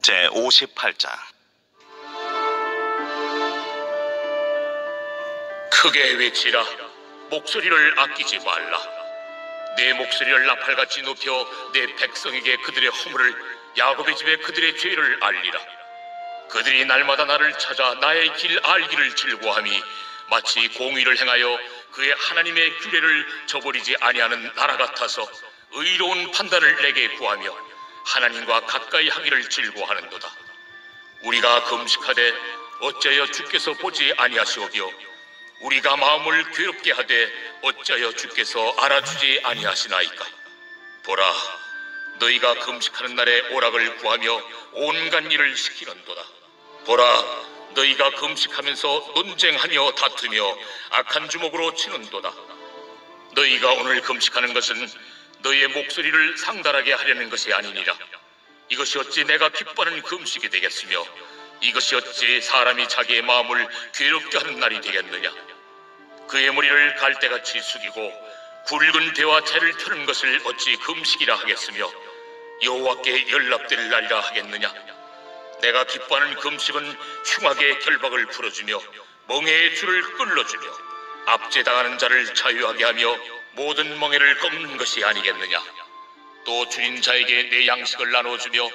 제58장. 크게 외치라. 목소리를 아끼지 말라. 내 목소리를 나팔같이 높여 내 백성에게 그들의 허물을, 야곱의 집에 그들의 죄를 알리라. 그들이 날마다 나를 찾아 나의 길 알기를 즐거워함이 마치 공의를 행하여 그의 하나님의 규례를 저버리지 아니하는 나라 같아서 의로운 판단을 내게 구하며 하나님과 가까이 하기를 즐거워하는도다. 우리가 금식하되 어찌하여 주께서 보지 아니하시오며 우리가 마음을 괴롭게 하되 어찌하여 주께서 알아주지 아니하시나이까. 보라, 너희가 금식하는 날에 오락을 구하며 온갖 일을 시키는도다. 보라, 너희가 금식하면서 논쟁하며 다투며 악한 주먹으로 치는도다. 너희가 오늘 금식하는 것은 너희의 목소리를 상달하게 하려는 것이 아니니라. 이것이 어찌 내가 기뻐하는 금식이 되겠으며 이것이 어찌 사람이 자기의 마음을 괴롭게 하는 날이 되겠느냐. 그의 머리를 갈대같이 숙이고 굵은 대와 채를 펴는 것을 어찌 금식이라 하겠으며 여호와께 연락될 날이라 하겠느냐. 내가 기뻐하는 금식은 흉악의 결박을 풀어주며 멍에의 줄을 끌어주며 압제당하는 자를 자유하게 하며 모든 멍에를 꺾는 것이 아니겠느냐. 또 줄인 자에게 내 양식을 나눠주며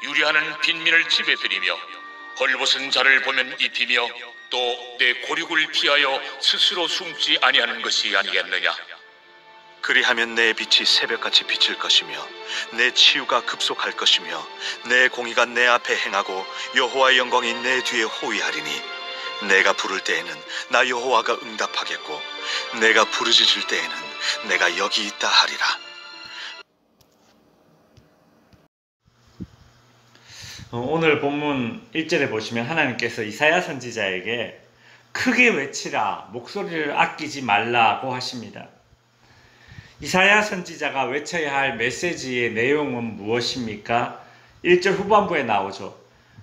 유리하는 빈민을 집에 들이며 헐벗은 자를 보면 입히며 또 내 고륙을 피하여 스스로 숨지 아니하는 것이 아니겠느냐. 그리하면 내 빛이 새벽같이 비칠 것이며 내 치유가 급속할 것이며 내 공의가 내 앞에 행하고 여호와의 영광이 내 뒤에 호위하리니 내가 부를 때에는 나 여호와가 응답하겠고 내가 부르짖을 때에는 내가 여기 있다 하리라. 오늘 본문 1절에 보시면 하나님께서 이사야 선지자에게 크게 외치라, 목소리를 아끼지 말라고 하십니다. 이사야 선지자가 외쳐야 할 메시지의 내용은 무엇입니까? 1절 후반부에 나오죠.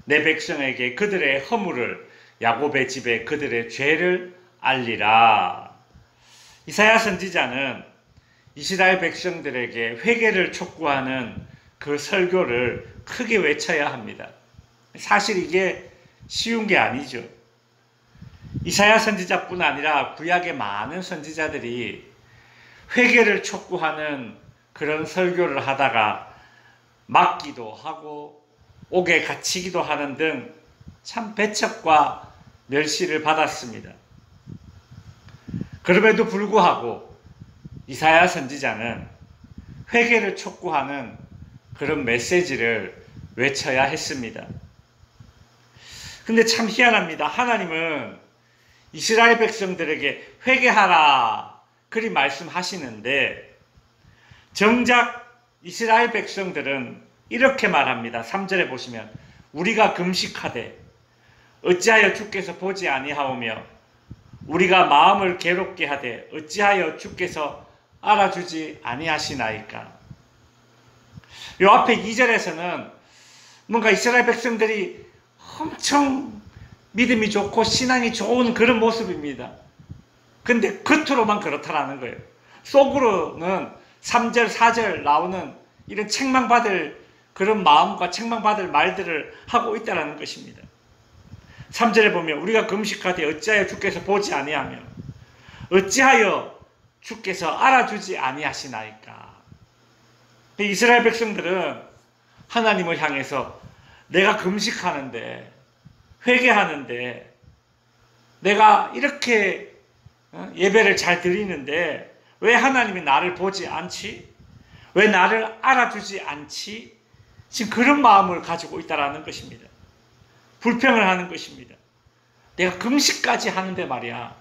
내 백성에게 그들의 허물을, 야곱의 집에 그들의 죄를 알리라. 이사야 선지자는 이스라엘 백성들에게 회개를 촉구하는 그 설교를 크게 외쳐야 합니다. 사실 이게 쉬운 게 아니죠. 이사야 선지자뿐 아니라 구약의 많은 선지자들이 회개를 촉구하는 그런 설교를 하다가 맞기도 하고 옥에 갇히기도 하는 등 참 배척과 멸시를 받았습니다. 그럼에도 불구하고 이사야 선지자는 회개를 촉구하는 그런 메시지를 외쳐야 했습니다. 근데 참 희한합니다. 하나님은 이스라엘 백성들에게 회개하라 그리 말씀하시는데 정작 이스라엘 백성들은 이렇게 말합니다. 3절에 보시면 우리가 금식하되 어찌하여 주께서 보지 아니하오며 우리가 마음을 괴롭게 하되 어찌하여 주께서 알아주지 아니하시나이까. 요 앞에 2절에서는 뭔가 이스라엘 백성들이 엄청 믿음이 좋고 신앙이 좋은 그런 모습입니다. 근데 겉으로만 그렇다라는 거예요. 속으로는 3절, 4절 나오는 이런 책망받을 그런 마음과 책망받을 말들을 하고 있다는 것입니다. 3절에 보면 우리가 금식하되 어찌하여 주께서 보지 아니하며 어찌하여 주께서 알아주지 아니하시나이까. 이스라엘 백성들은 하나님을 향해서 내가 금식하는데 회개하는데 내가 이렇게 예배를 잘 드리는데 왜 하나님이 나를 보지 않지? 왜 나를 알아주지 않지? 지금 그런 마음을 가지고 있다는 것입니다. 불평을 하는 것입니다. 내가 금식까지 하는데 말이야.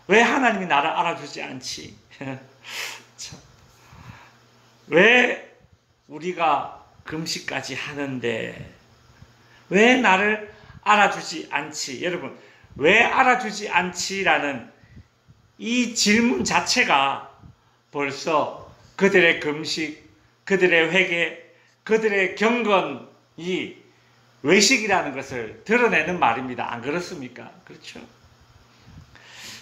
왜 하나님이 나를 알아주지 않지? 왜 우리가 금식까지 하는데 왜 나를 알아주지 않지? 여러분, 왜 알아주지 않지라는 이 질문 자체가 벌써 그들의 금식, 그들의 회개, 그들의 경건이 외식이라는 것을 드러내는 말입니다. 안 그렇습니까? 그렇죠.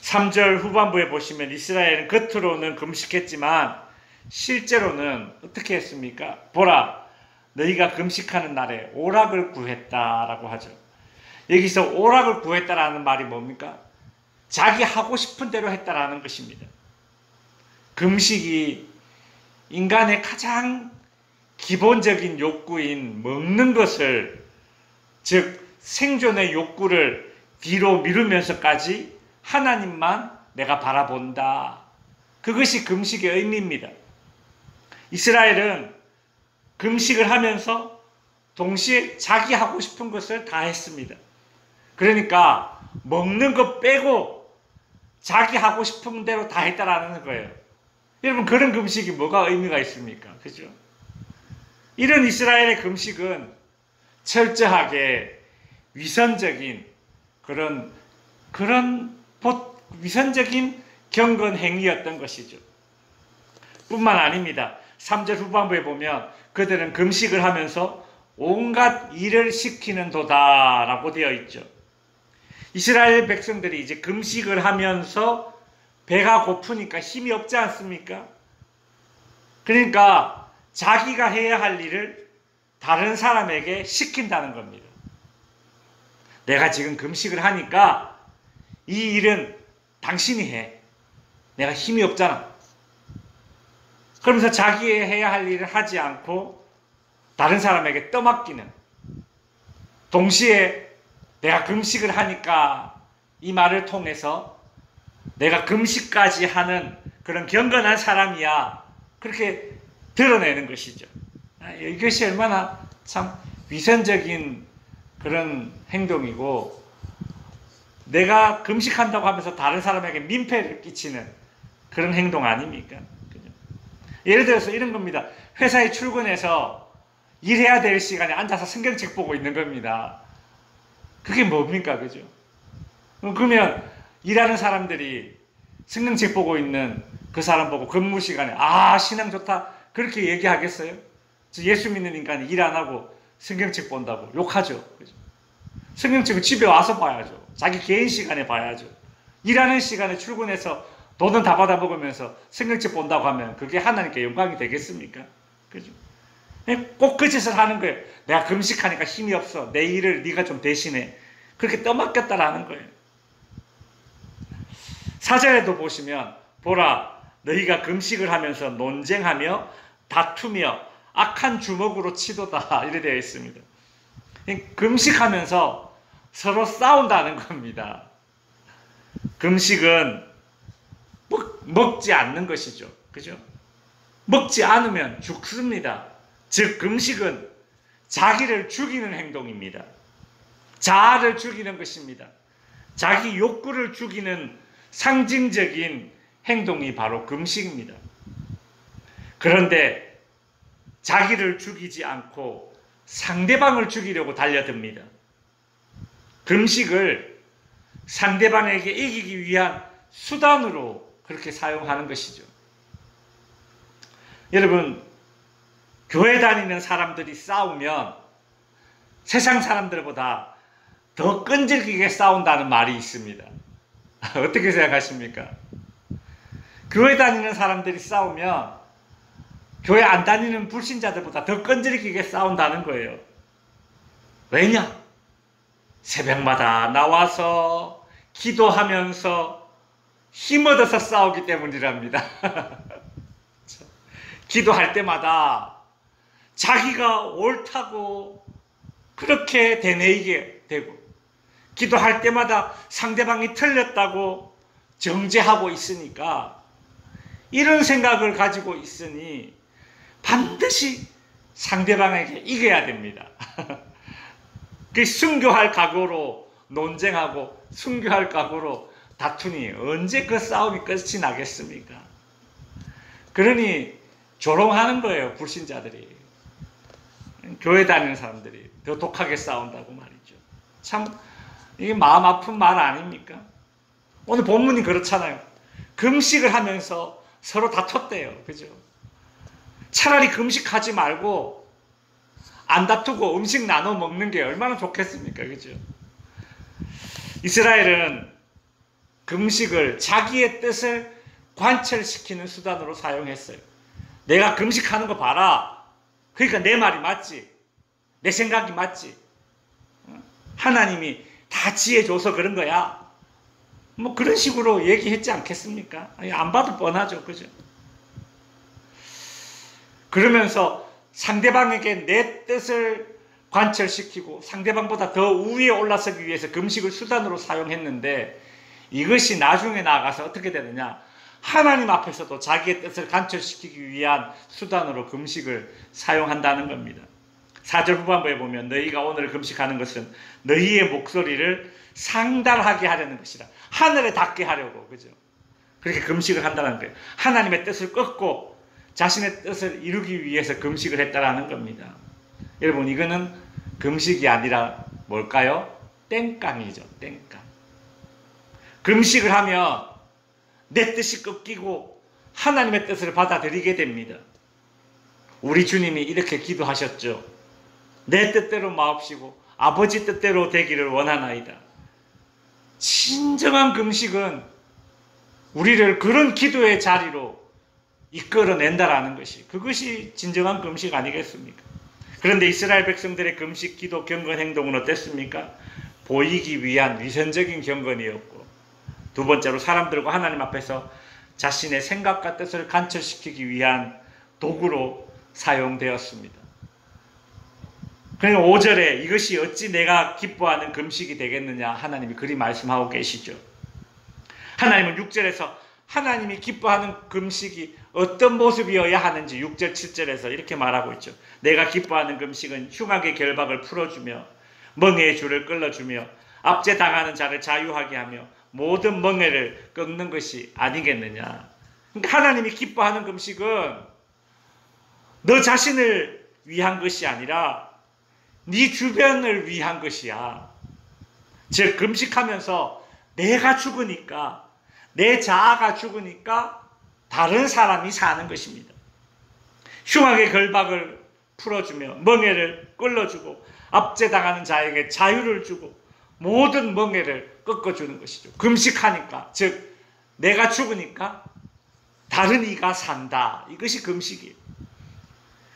3절 후반부에 보시면 이스라엘은 겉으로는 금식했지만 실제로는 어떻게 했습니까? 보라, 너희가 금식하는 날에 오락을 구했다라고 하죠. 여기서 오락을 구했다라는 말이 뭡니까? 자기 하고 싶은 대로 했다라는 것입니다. 금식이 인간의 가장 기본적인 욕구인 먹는 것을, 즉 생존의 욕구를 뒤로 미루면서까지 하나님만 내가 바라본다. 그것이 금식의 의미입니다. 이스라엘은 금식을 하면서 동시에 자기 하고 싶은 것을 다 했습니다. 그러니까 먹는 것 빼고 자기 하고 싶은 대로 다 했다라는 거예요. 여러분, 그런 금식이 뭐가 의미가 있습니까? 그죠? 이런 이스라엘의 금식은 철저하게 위선적인 위선적인 경건 행위였던 것이죠. 뿐만 아닙니다. 3절 후반부에 보면 그들은 금식을 하면서 온갖 일을 시키는 도다라고 되어 있죠. 이스라엘 백성들이 이제 금식을 하면서 배가 고프니까 힘이 없지 않습니까? 그러니까 자기가 해야 할 일을 다른 사람에게 시킨다는 겁니다. 내가 지금 금식을 하니까 이 일은 당신이 해. 내가 힘이 없잖아. 그러면서 자기 해야 할 일을 하지 않고 다른 사람에게 떠맡기는, 동시에 내가 금식을 하니까 이 말을 통해서 내가 금식까지 하는 그런 경건한 사람이야, 그렇게 드러내는 것이죠. 이것이 얼마나 참 위선적인 그런 행동이고, 내가 금식한다고 하면서 다른 사람에게 민폐를 끼치는 그런 행동 아닙니까? 그죠? 예를 들어서 이런 겁니다. 회사에 출근해서 일해야 될 시간에 앉아서 성경책 보고 있는 겁니다. 그게 뭡니까? 그죠? 그러면 일하는 사람들이 성경책 보고 있는 그 사람 보고 근무 시간에 신앙 좋다 그렇게 얘기하겠어요? 예수 믿는 인간이 일 안 하고 성경책 본다고 욕하죠. 그죠? 성경책은 집에 와서 봐야죠. 자기 개인 시간에 봐야죠. 일하는 시간에 출근해서 돈은 다 받아 먹으면서 성경책 본다고 하면 그게 하나님께 영광이 되겠습니까? 그죠? 꼭 그 짓을 하는 거예요. 내가 금식하니까 힘이 없어. 내 일을 네가 좀 대신해. 그렇게 떠맡겼다라는 거예요. 4절에도 보시면, 보라, 너희가 금식을 하면서 논쟁하며 다투며 악한 주먹으로 치도다, 이렇게 되어 있습니다. 금식하면서 서로 싸운다는 겁니다. 금식은 먹지 않는 것이죠. 그죠? 먹지 않으면 죽습니다. 즉, 금식은 자기를 죽이는 행동입니다. 자아를 죽이는 것입니다. 자기 욕구를 죽이는 상징적인 행동이 바로 금식입니다. 그런데 자기를 죽이지 않고 상대방을 죽이려고 달려듭니다. 금식을 상대방에게 이기기 위한 수단으로 그렇게 사용하는 것이죠. 여러분, 교회 다니는 사람들이 싸우면 세상 사람들보다 더 끈질기게 싸운다는 말이 있습니다. 어떻게 생각하십니까? 교회 다니는 사람들이 싸우면 교회 안 다니는 불신자들보다 더 끈질기게 싸운다는 거예요. 왜냐? 새벽마다 나와서 기도하면서 힘 얻어서 싸우기 때문이랍니다. 기도할 때마다 자기가 옳다고 그렇게 되뇌이게 되고, 기도할 때마다 상대방이 틀렸다고 정죄하고 있으니까, 이런 생각을 가지고 있으니 반드시 상대방에게 이겨야 됩니다. 그 순교할 각오로 논쟁하고 순교할 각오로 다투니 언제 그 싸움이 끝이 나겠습니까? 그러니 조롱하는 거예요, 불신자들이. 교회 다니는 사람들이 더 독하게 싸운다고 말이죠. 참 이게 마음 아픈 말 아닙니까? 오늘 본문이 그렇잖아요. 금식을 하면서 서로 다퉜대요. 그죠? 차라리 금식하지 말고 안 다투고 음식 나눠 먹는 게 얼마나 좋겠습니까? 그죠? 이스라엘은 금식을 자기의 뜻을 관철시키는 수단으로 사용했어요. 내가 금식하는 거 봐라. 그러니까 내 말이 맞지. 내 생각이 맞지. 하나님이 다 지혜 줘서 그런 거야. 뭐 그런 식으로 얘기했지 않겠습니까? 아니, 안 봐도 뻔하죠. 그죠? 그러면서 상대방에게 내 뜻을 관철시키고 상대방보다 더 우위에 올라서기 위해서 금식을 수단으로 사용했는데 이것이 나중에 나아가서 어떻게 되느냐? 하나님 앞에서도 자기의 뜻을 관철시키기 위한 수단으로 금식을 사용한다는 겁니다. 4절 후반부에 보면 너희가 오늘 금식하는 것은 너희의 목소리를 상달하게 하려는 것이라. 하늘에 닿게 하려고. 그죠? 그렇게 금식을 한다는 거예요. 하나님의 뜻을 꺾고 자신의 뜻을 이루기 위해서 금식을 했다라는 겁니다. 여러분, 이거는 금식이 아니라 뭘까요? 땡깡이죠. 땡깡. 금식을 하면 내 뜻이 꺾이고 하나님의 뜻을 받아들이게 됩니다. 우리 주님이 이렇게 기도하셨죠. 내 뜻대로 마옵시고 아버지 뜻대로 되기를 원하나이다. 진정한 금식은 우리를 그런 기도의 자리로 이끌어낸다라는 것이, 그것이 진정한 금식 아니겠습니까? 그런데 이스라엘 백성들의 금식, 기도, 경건 행동은 어땠습니까? 보이기 위한 위선적인 경건이었고, 두 번째로 사람들과 하나님 앞에서 자신의 생각과 뜻을 관철시키기 위한 도구로 사용되었습니다. 그러니까 5절에 이것이 어찌 내가 기뻐하는 금식이 되겠느냐 하나님이 그리 말씀하고 계시죠. 하나님은 6절에서 하나님이 기뻐하는 금식이 어떤 모습이어야 하는지 6절 7절에서 이렇게 말하고 있죠. 내가 기뻐하는 금식은 흉악의 결박을 풀어주며 멍에의 줄을 끌어주며 압제당하는 자를 자유하게 하며 모든 멍에를 꺾는 것이 아니겠느냐. 그러니까 하나님이 기뻐하는 금식은 너 자신을 위한 것이 아니라 네 주변을 위한 것이야. 즉 금식하면서 내가 죽으니까, 내 자아가 죽으니까 다른 사람이 사는 것입니다. 흉악의 결박을 풀어주며 멍에를 끌어주고 압제당하는 자에게 자유를 주고 모든 멍에를 꺾어주는 것이죠. 금식하니까, 즉 내가 죽으니까 다른 이가 산다. 이것이 금식이에요.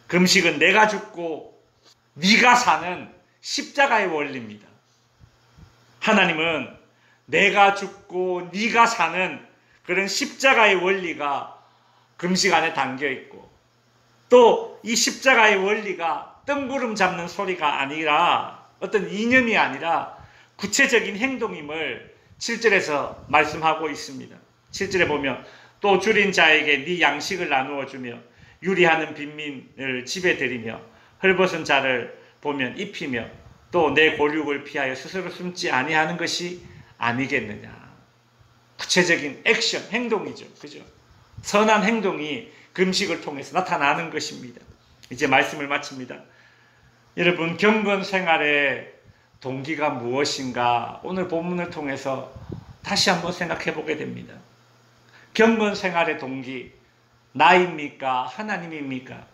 금식은 내가 죽고 네가 사는 십자가의 원리입니다. 하나님은 내가 죽고 네가 사는 그런 십자가의 원리가 금식 안에 담겨 있고, 또 이 십자가의 원리가 뜬구름 잡는 소리가 아니라 어떤 이념이 아니라 구체적인 행동임을 7절에서 말씀하고 있습니다. 7절에 보면 또 줄인 자에게 네 양식을 나누어 주며 유리하는 빈민을 집에 들이며 헐벗은 자를 보면 입히며 또 내 골육을 피하여 스스로 숨지 아니하는 것이 아니겠느냐. 구체적인 액션, 행동이죠. 그죠? 선한 행동이 금식을 통해서 나타나는 것입니다. 이제 말씀을 마칩니다. 여러분, 경건 생활의 동기가 무엇인가 오늘 본문을 통해서 다시 한번 생각해 보게 됩니다. 경건 생활의 동기, 나입니까? 하나님입니까?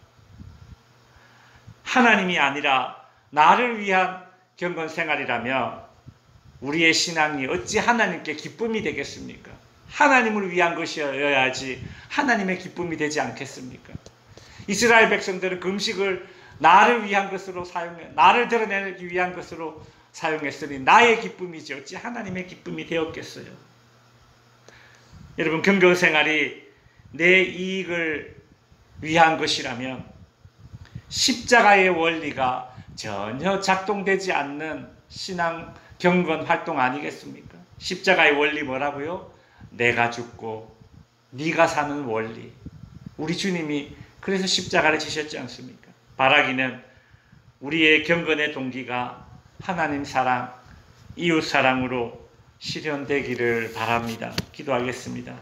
하나님이 아니라 나를 위한 경건 생활이라면 우리의 신앙이 어찌 하나님께 기쁨이 되겠습니까? 하나님을 위한 것이어야지 하나님의 기쁨이 되지 않겠습니까? 이스라엘 백성들은 금식을 나를 위한 것으로 사용해, 나를 드러내기 위한 것으로 사용했으니 나의 기쁨이지 어찌 하나님의 기쁨이 되었겠어요? 여러분, 경건 생활이 내 이익을 위한 것이라면 십자가의 원리가 전혀 작동되지 않는 신앙 경건 활동 아니겠습니까? 십자가의 원리 뭐라고요? 내가 죽고 네가 사는 원리. 우리 주님이 그래서 십자가를 지셨지 않습니까? 바라기는 우리의 경건의 동기가 하나님 사랑, 이웃 사랑으로 실현되기를 바랍니다. 기도하겠습니다.